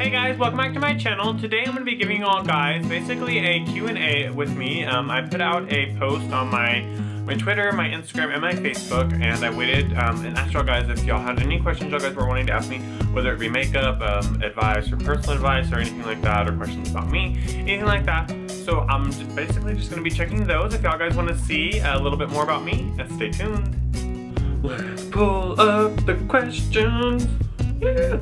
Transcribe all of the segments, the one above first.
Hey guys, welcome back to my channel. Today I'm going to be giving you all guys basically a Q&A with me. I put out a post on my Twitter, my Instagram, and my Facebook, and I waited and asked y'all guys if y'all had any questions y'all guys were wanting to ask me, whether it be makeup, advice, or personal advice, or anything like that, or questions about me, anything like that. So I'm basically just going to be checking those. If y'all guys want to see a little bit more about me, stay tuned. Let's pull up the questions. Yeah.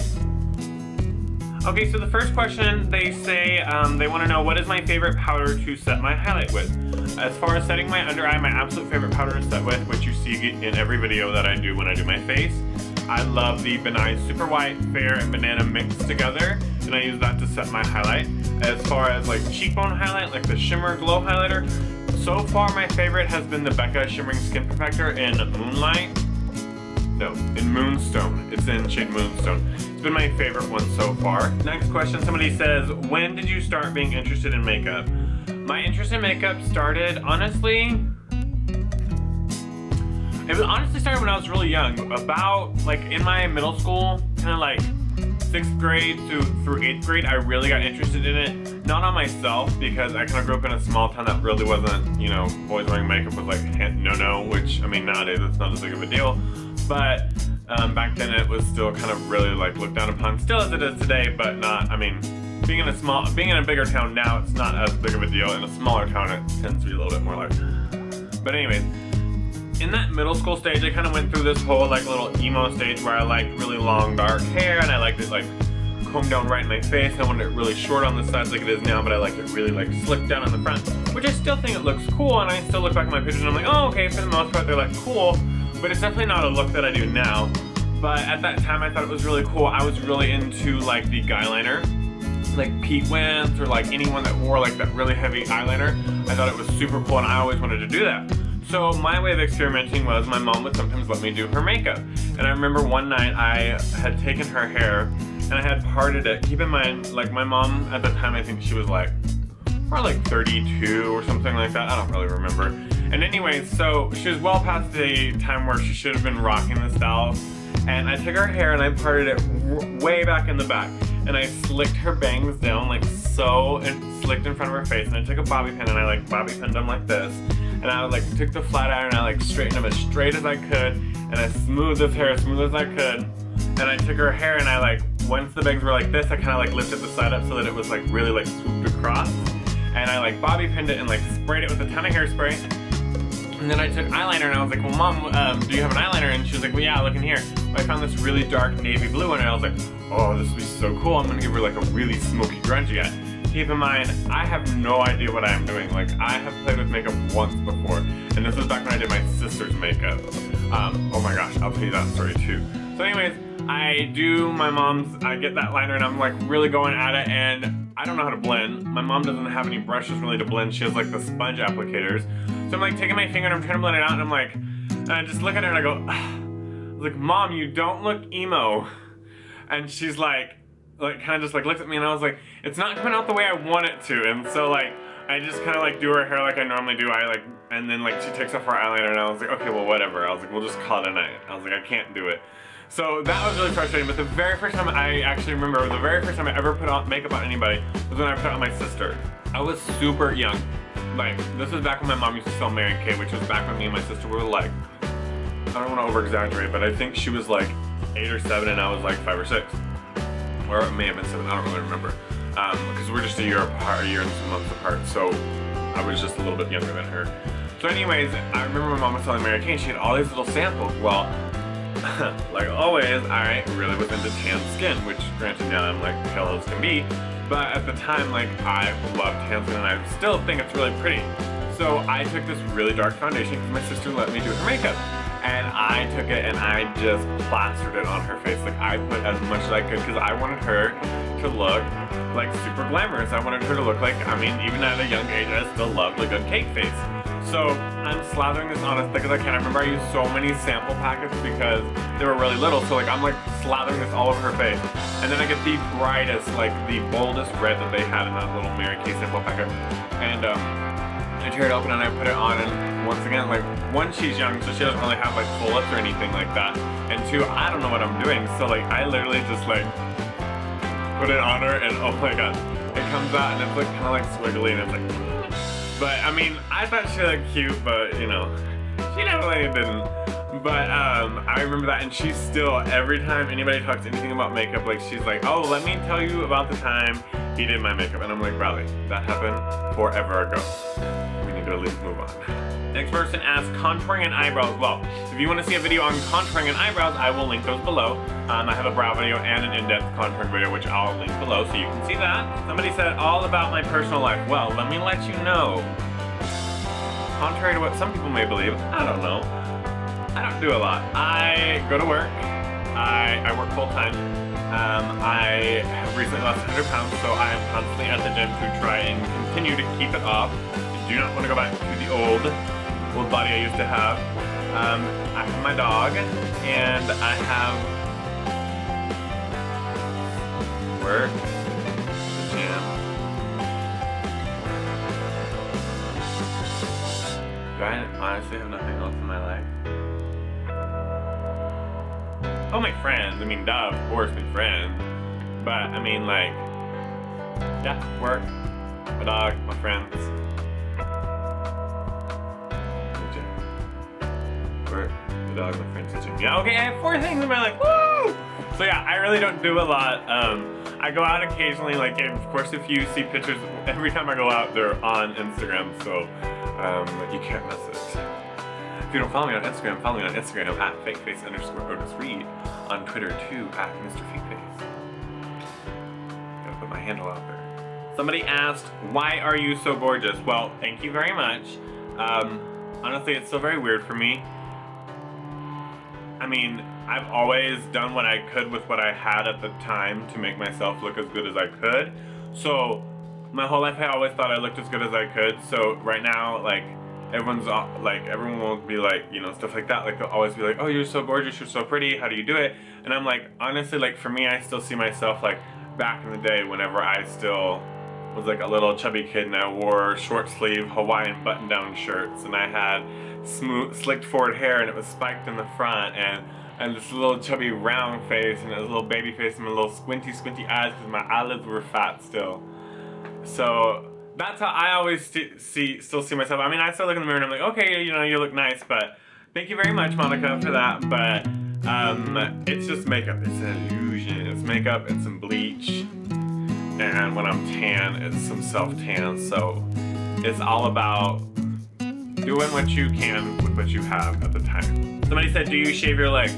Okay, so the first question, they say they want to know what is my favorite powder to set my highlight with. As far as setting my under eye, my absolute favorite powder to set with, which you see in every video that I do when I do my face, I love the Benign Super White, Fair, and Banana mixed together, and I use that to set my highlight. As far as like cheekbone highlight, like the Shimmer Glow Highlighter, so far my favorite has been the Becca Shimmering Skin Perfector in Moonlight. No, in Moonstone. It's in shade Moonstone. It's been my favorite one so far. Next question, somebody says, when did you start being interested in makeup? My interest in makeup started, honestly, started when I was really young. About, like, in my middle school, kind of like 6th grade through 8th grade, I really got interested in it. Not on myself, because I kind of grew up in a small town that really wasn't, you know, boys wearing makeup was like no-no, which, I mean, nowadays it's not as big of a deal. But back then it was still kind of really like looked down upon, still as it is today, but not, I mean, being in a bigger town now, it's not as big of a deal. In a smaller town, it tends to be a little bit more like. But anyways, in that middle school stage, I kind of went through this whole like little emo stage where I liked really long dark hair, and I liked it like combed down right in my face. I wanted it really short on the sides like it is now, but I liked it really like slicked down on the front, which I still think it looks cool, and I still look back at my pictures and I'm like, oh, okay, for the most part they're like cool. But it's definitely not a look that I do now. But at that time I thought it was really cool. I was really into like the guy liner, like Pete Wentz or like anyone that wore like that really heavy eyeliner. I thought it was super cool and I always wanted to do that. So my way of experimenting was my mom would sometimes let me do her makeup. And I remember one night I had taken her hair and I had parted it. Keep in mind, like my mom at the time, I think she was like probably like 32 or something like that. I don't really remember. And anyways, so she was well past the time where she should have been rocking the style. And I took her hair and I parted it way back in the back. And I slicked her bangs down like so, and slicked in front of her face. And I took a bobby pin and I like bobby pinned them like this. And I like took the flat iron and I like straightened them as straight as I could. And I smoothed this hair as smooth as I could. And I took her hair and I like, once the bangs were like this, I kind of like lifted the side up so that it was like really like swooped across. And I like bobby pinned it and like sprayed it with a ton of hairspray. And then I took eyeliner and I was like, well mom, do you have an eyeliner? And she was like, well yeah, look in here. I found this really dark navy blue one and I was like, oh, this would be so cool. I'm gonna give her like a really smoky grungy eye. Keep in mind, I have no idea what I'm doing. Like, I have played with makeup once before, and this was back when I did my sister's makeup. Oh my gosh, I'll tell you that story too. So anyways, I do my mom's, I get that liner and I'm like really going at it, and I don't know how to blend. My mom doesn't have any brushes really to blend. She has like the sponge applicators. So I'm like taking my finger and I'm trying to blend it out, and I'm like, and I just look at her and I go, I was like, Mom, you don't look emo. And she's like kind of just like looks at me, and I was like, it's not coming out the way I want it to. And so like I just kind of like do her hair like I normally do. And then like she takes off her eyeliner and I was like, okay, well whatever. I was like, we'll just call it a night. I was like, I can't do it. So that was really frustrating. But the very first time I actually remember, the very first time I ever put on makeup on anybody was when I put it on my sister. I was super young. Like, this was back when my mom used to sell Mary Kay, which was back when me and my sister were like, I don't want to over exaggerate, but I think she was like 8 or 7 and I was like 5 or 6. Or it may have been 7, I don't really remember. Because we're just a year apart, a year and some months apart, so I was just a little bit younger than her. So anyways, I remember my mom was selling Mary Kay, and she had all these little samples. Well, like always, I really was into tan skin, which granted now I'm like pale as can be, but at the time, like, I loved tan skin and I still think it's really pretty. So I took this really dark foundation because my sister let me do her makeup. And I took it and I just plastered it on her face. Like, I put as much as I could because I wanted her to look like super glamorous. I wanted her to look like, I mean, even at a young age, I still loved a good cake face. So I'm slathering this on as thick as I can. I remember I used so many sample packets because they were really little. So like I'm like slathering this all over her face. And then I get the brightest, like the boldest red that they had in that little Mary Kay sample packet. And I tear it open and I put it on, and once again, like, one, she's young, so she doesn't really have like full lips or anything like that, and two, I don't know what I'm doing, so like I literally just like put it on her, and oh my god, it comes out and it's like kind of like swiggly, and it's like. But I mean, I thought she looked cute, but you know, she definitely didn't. But I remember that, and she's still, every time anybody talks anything about makeup, like she's like, oh, let me tell you about the time he did my makeup. And I'm like, Bradley, that happened forever ago. We need to at least move on. Next person asks, contouring and eyebrows. Well, if you want to see a video on contouring and eyebrows, I will link those below. I have a brow video and an in-depth contouring video, which I'll link below so you can see that. Somebody said all about my personal life. Well, let me let you know. Contrary to what some people may believe, I don't know. I don't do a lot. I go to work. I work full-time. I have recently lost 100 pounds, so I am constantly at the gym to try and continue to keep it off. I do not want to go back to the old body I used to have. I have my dog, and I have work, the gym. Do I honestly have nothing else in my life? Oh, my friends. I mean, duh, of course, my friends. But, I mean, like, yeah, work, my dog, my friends. The gym. Work, the dog, my friends, the gym. Yeah, okay, I have 4 things in my life. Woo! So, yeah, I really don't do a lot. I go out occasionally, like, and of course, if you see pictures, every time I go out, they're on Instagram, so you can't miss it. If you don't follow me on Instagram, follow me on Instagram at FakeFace_OtisReid, on Twitter too at Mr. FakeFace. Gotta put my handle out there. Somebody asked, why are you so gorgeous? Well, thank you very much. Honestly, it's still very weird for me. I mean, I've always done what I could with what I had at the time to make myself look as good as I could. So, my whole life I always thought I looked as good as I could. So, right now, like, everyone will be like, you know, stuff like that. Like, they'll always be like, oh, you're so gorgeous, you're so pretty, how do you do it? And I'm like, honestly, like, for me, I still see myself, like, back in the day whenever I still was, like, a little chubby kid and I wore short sleeve Hawaiian button-down shirts, and I had smooth, slicked forward hair, and it was spiked in the front, and this little chubby round face, and a little baby face, and a little squinty eyes because my eyelids were fat still. So that's how I always still see myself. I mean, I still look in the mirror and I'm like, okay, you know, you look nice, but thank you very much, Monica, for that. But it's just makeup. It's an illusion. It's makeup and some bleach. And when I'm tan, it's some self-tan. So it's all about doing what you can with what you have at the time. Somebody said, do you shave your legs?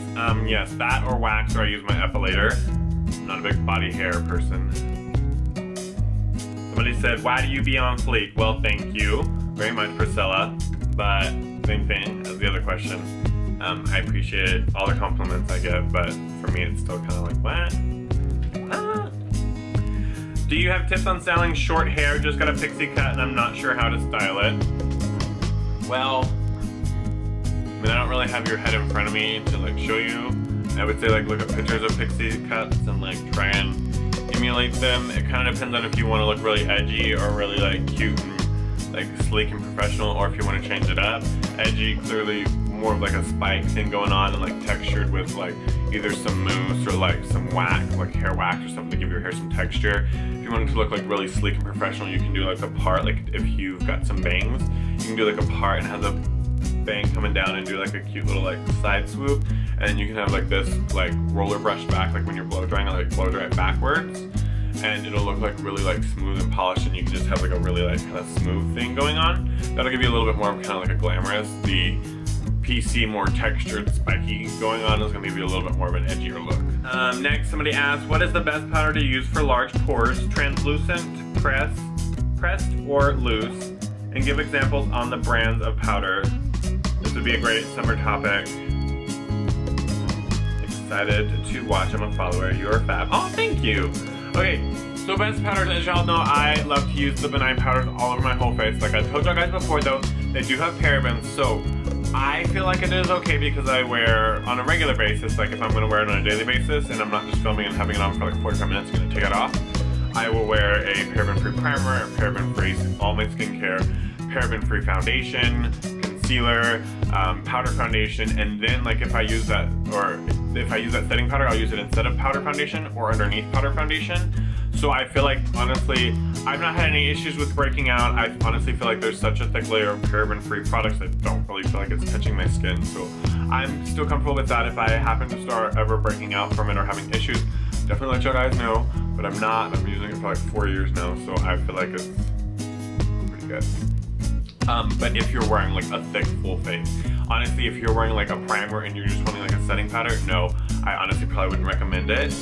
Yes, that or wax, or I use my epilator. I'm not a big body hair person. Somebody said, why do you be on fleek? Well, thank you very much, Priscilla. But same thing as the other question. I appreciate all the compliments I get, but for me, it's still kind of like, what? Ah. Do you have tips on styling short hair? Just got a pixie cut and I'm not sure how to style it. Well, I mean, I don't really have your head in front of me to like show you. I would say like look at pictures of pixie cuts and like try and emulate them. It kind of depends on if you want to look really edgy or really like cute and like sleek and professional, or if you want to change it up. Edgy, clearly more of like a spike thing going on, and like textured with like either some mousse or like some wax, like hair wax or something to give your hair some texture. If you want it to look like really sleek and professional, you can do like a part, like if you've got some bangs, you can do like a part and have the bang coming down and do like a cute little like side swoop, and you can have like this like roller brush back, like when you're blow drying, like blow dry it backwards, and it'll look like really like smooth and polished, and you can just have like a really like kind of smooth thing going on. That'll give you a little bit more kind of like a glamorous. The PC more textured spiky going on is going to give you a little bit more of an edgier look. Next, somebody asked, what is the best powder to use for large pores? Translucent, pressed, or loose? And give examples on the brands of powder. This would be a great summer topic. Excited to watch. I'm a follower. You are fab. Oh, thank you. Okay, so best powders, as y'all know, I love to use the benign powders all over my whole face. Like I told y'all guys before though, they do have parabens, so I feel like it is okay because I wear on a regular basis, like if I'm gonna wear it on a daily basis and I'm not just filming and having it on for like 45 minutes and gonna take it off, I will wear a paraben-free primer, a paraben-free all my skincare, paraben-free foundation, concealer, powder foundation, and then like if I use that, or if I use that setting powder, I'll use it instead of powder foundation or underneath powder foundation. So I feel like, honestly, I've not had any issues with breaking out. I honestly feel like there's such a thick layer of paraben-free products that don't really feel like it's touching my skin. So I'm still comfortable with that. If I happen to start ever breaking out from it or having issues, definitely let you guys know. But I'm not. I'm using it for like 4 years now, so I feel like it's pretty good. But if you're wearing like a thick full face, honestly, if you're wearing like a primer and you're just wanting like a setting powder, no, I honestly probably wouldn't recommend it.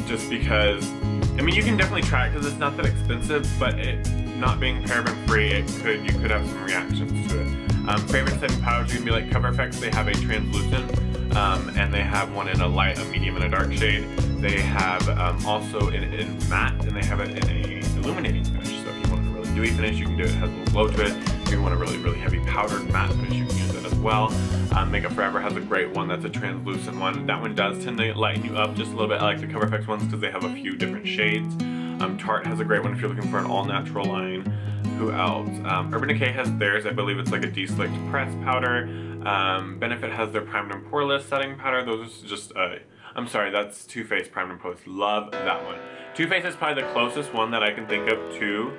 Just because, I mean, you can definitely try it because it's not that expensive, but it not being paraben free, you could have some reactions to it. Favorite setting powders, you can be like Cover FX. They have a translucent, and they have one in a light, a medium, and a dark shade. They have also in matte, and they have it in a illuminating finish. So if you want a really dewy finish, you can do it. It has a little glow to it. If you want a really, really heavy powdered matte finish, you can use it as well. Makeup Forever has a great one that's a translucent one. That one does tend to lighten you up just a little bit. I like the Cover FX ones because they have a few different shades. Tarte has a great one if you're looking for an all-natural line. Who else? Urban Decay has theirs. I believe it's like a de-slicked pressed powder. Benefit has their primed and poreless setting powder. Those are just, I'm sorry, that's Too Faced primed and poreless. Love that one. Too Faced is probably the closest one that I can think of to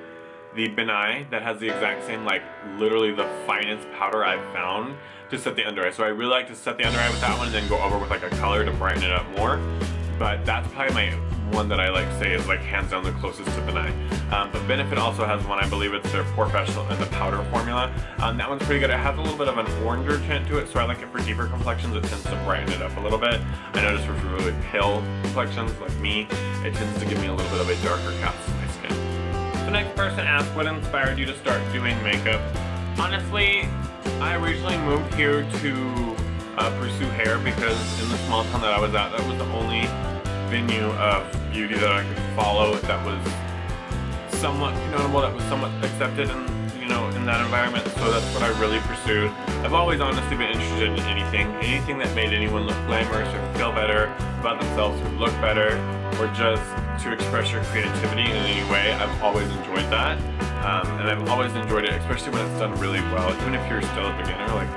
the Benai that has the exact same, like literally the finest powder I've found to set the under eye. So I really like to set the under eye with that one and then go over with like a color to brighten it up more. But that's probably my one that I like to say is like hands down the closest to Benai. But Benefit also has one, I believe it's their Professional in the powder formula. That one's pretty good. It has a little bit of an oranger tint to it, so I like it for deeper complexions. It tends to brighten it up a little bit. I notice for really pale complexions like me, it tends to give me a little bit of a darker cast to my skin. The next person asked, what inspired you to start doing makeup? Honestly, I originally moved here to pursue hair because in the small town that I was at, that was the only venue of beauty that I could follow that was somewhat notable, that was somewhat accepted in that environment. So that's what I really pursued. I've always honestly been interested in anything that made anyone look glamorous or feel better about themselves, or look better, or just to express your creativity in any way. I've always enjoyed that. And I've always enjoyed it, especially when it's done really well. Even if you're still a beginner, like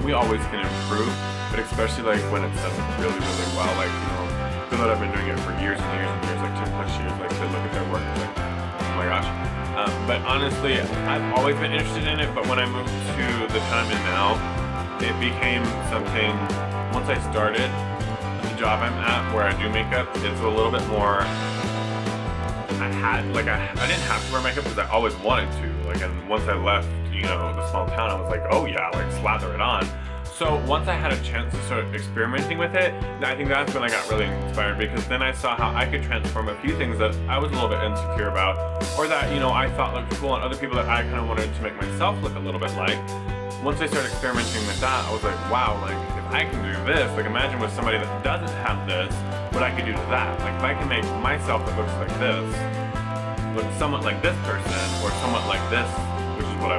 we always can improve, but especially like when it's done really, really well. Like, people that I've been doing it for years and years and years, like 10 plus years, like to look at their work, like, oh my gosh. But honestly, I've always been interested in it, but when I moved to the town I'm in now, it became something, once I started, the job I'm at where I do makeup is a little bit more, I didn't have to wear makeup because I always wanted to. Like, and once I left, the small town, I was like, oh yeah, like slather it on. So once I had a chance to start experimenting with it, I think that's when I got really inspired, because then I saw how I could transform a few things that I was a little bit insecure about, or that, I thought looked cool on other people that I kind of wanted to make myself look a little bit like. Once I started experimenting with that, I was like, wow, like if I can do this, like imagine with somebody that doesn't have this, what I could do to that. Like if I can make myself that looks like this, look somewhat like this person, or somewhat like this, which is what I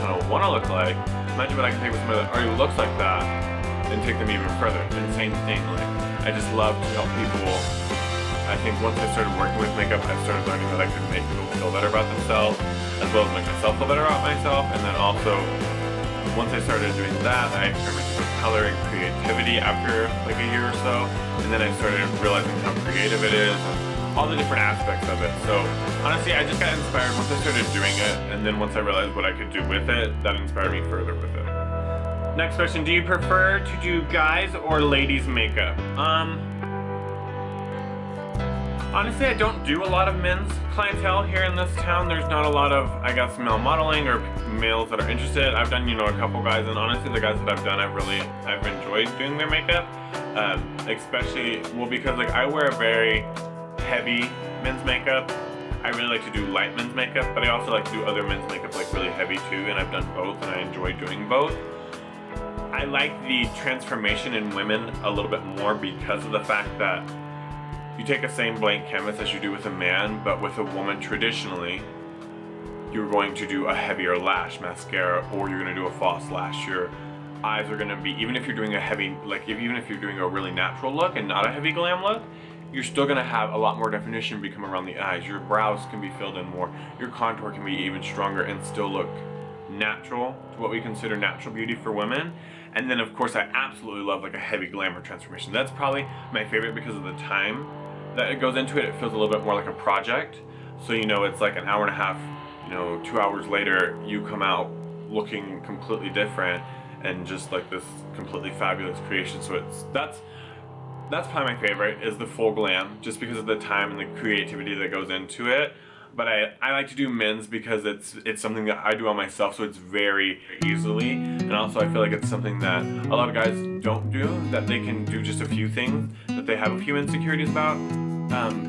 kind of want to look like. Imagine what I can take with somebody that already looks like that and take them even further. And same thing, like I just love to help people. I think once I started working with makeup, I started learning that I could make people feel better about themselves, as well as make myself feel better about myself. And then also, once I started doing that, I experimented with color and creativity after like a year or so. And then I started realizing how creative it is, and all the different aspects of it. So honestly, I just got inspired once I started doing it, and then once I realized what I could do with it, that inspired me further with it. Next question, do you prefer to do guys or ladies makeup? Honestly, I don't do a lot of men's clientele here in this town. There's not a lot of, I guess, male modeling or males that are interested. I've done, a couple guys, and honestly, the guys that I've done, I've enjoyed doing their makeup. Especially, well, because like I wear a very heavy men's makeup. I really like to do light men's makeup, but I also like to do other men's makeup like really heavy too, and I've done both and I enjoy doing both. I like the transformation in women a little bit more because of the fact that you take the same blank canvas as you do with a man, but with a woman traditionally, you're going to do a heavier lash mascara, or you're going to do a false lash. Your eyes are going to be, even if you're doing a heavy, even if you're doing a really natural look and not a heavy glam look, you're still going to have a lot more definition become around the eyes. Your brows can be filled in more. Your contour can be even stronger and still look natural, to what we consider natural beauty for women. And then of course I absolutely love like a heavy glamour transformation. That's probably my favorite because of the time that it goes into it. It feels a little bit more like a project. So you know, it's like an hour and a half, you know, 2 hours later, you come out looking completely different and just like this completely fabulous creation. So that's probably my favorite, is the full glam, just because of the time and the creativity that goes into it. But I like to do men's because it's something that I do on myself, so it's very easily. And also I feel like it's something that a lot of guys don't do, that they can do just a few things that they have a few insecurities about.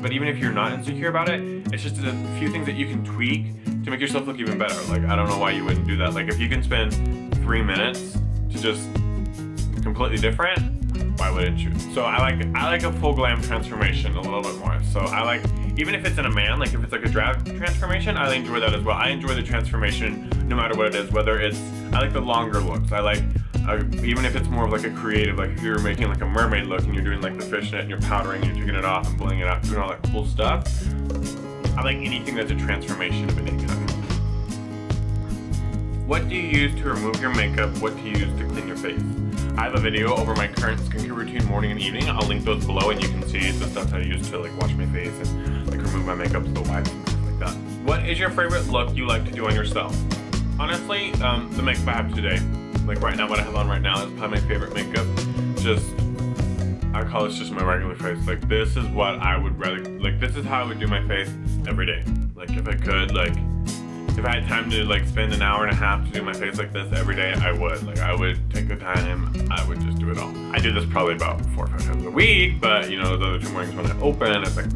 But even if you're not insecure about it, it's just a few things that you can tweak to make yourself look even better. Like, I don't know why you wouldn't do that. Like, if you can spend 3 minutes to just completely different, why wouldn't you? So I like a full glam transformation a little bit more. So I like, even if it's in a man, like if it's like a drag transformation, I enjoy that as well. I enjoy the transformation no matter what it is, whether it's, I like the longer looks. I like, even if it's more of like a creative, like if you're making like a mermaid look and you're doing like the fishnet and you're powdering and you're taking it off and blowing it out, doing all that cool stuff. I like anything that's a transformation of any kind. What do you use to remove your makeup? What do you use to clean your face? I have a video over my current skincare routine morning and evening. I'll link those below and you can see the stuff that I use to like wash my face and like remove my makeup, the wipes and stuff like that. What is your favorite look you like to do on yourself? Honestly, the makeup I have today. Like right now, what I have on right now is probably my favorite makeup. Just, I call this just my regular face. Like this is what I would rather, like this is how I would do my face every day. Like if I could, like if I had time to like spend an hour and a half to do my face like this every day, I would. Like I would take the time, I would just do it all. I do this probably about 4 or 5 times a week, but you know, the other 2 mornings when I open, it's like,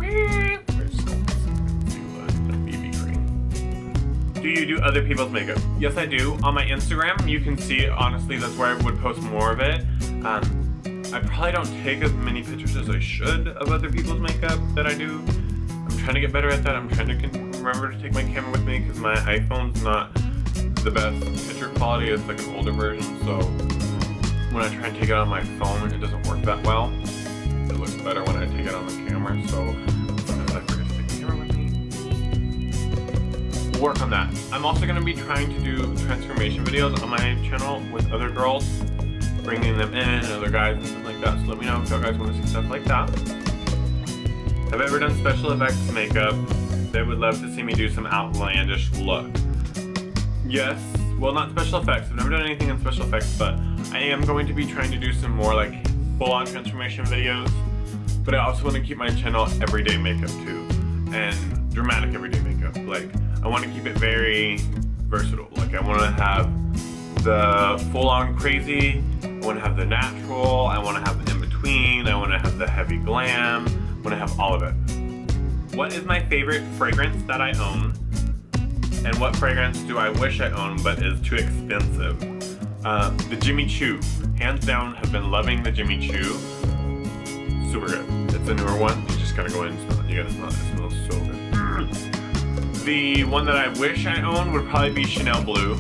do you do other people's makeup? Yes, I do. On my Instagram, you can see, honestly, that's where I would post more of it. I probably don't take as many pictures as I should of other people's makeup that I do. I'm trying to get better at that. I'm trying to remember to take my camera with me because my iPhone's not the best picture quality. It's like an older version, so when I try and take it on my phone, it doesn't work that well. It looks better when I take it on the camera, so sometimes I forget to take the camera with me. Work on that. I'm also going to be trying to do transformation videos on my channel with other girls, bringing them in, other guys and stuff like that, so let me know if you guys want to see stuff like that. Have I ever done special effects makeup? They would love to see me do some outlandish look. Yes, well not special effects, I've never done anything in special effects, but I am going to be trying to do some more like full-on transformation videos, but I also want to keep my channel everyday makeup too, and dramatic everyday makeup. Like, I want to keep it very versatile. Like, I want to have the full-on crazy, I want to have the natural, I want to have the in-between, I want to have the heavy glam, I want to have all of it. What is my favorite fragrance that I own? And what fragrance do I wish I owned but is too expensive? The Jimmy Choo. Hands down, have been loving the Jimmy Choo. Super good. It's a newer one. You just gotta go in and smell it. You gotta smell it. It smells so good. The one that I wish I owned would probably be Chanel Blue.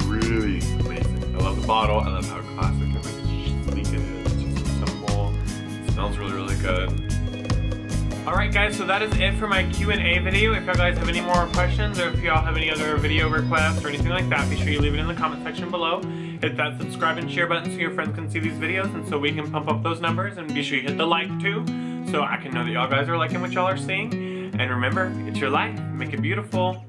Really amazing. I love the bottle. I love how classic and like sleek it is. It's just so simple. It smells really, really good. Alright guys, so that is it for my Q&A video. If y'all guys have any more questions or if y'all have any other video requests or anything like that, be sure you leave it in the comment section below. Hit that subscribe and share button so your friends can see these videos and so we can pump up those numbers, and be sure you hit the like too so I can know that y'all guys are liking what y'all are seeing. And remember, it's your life, make it beautiful.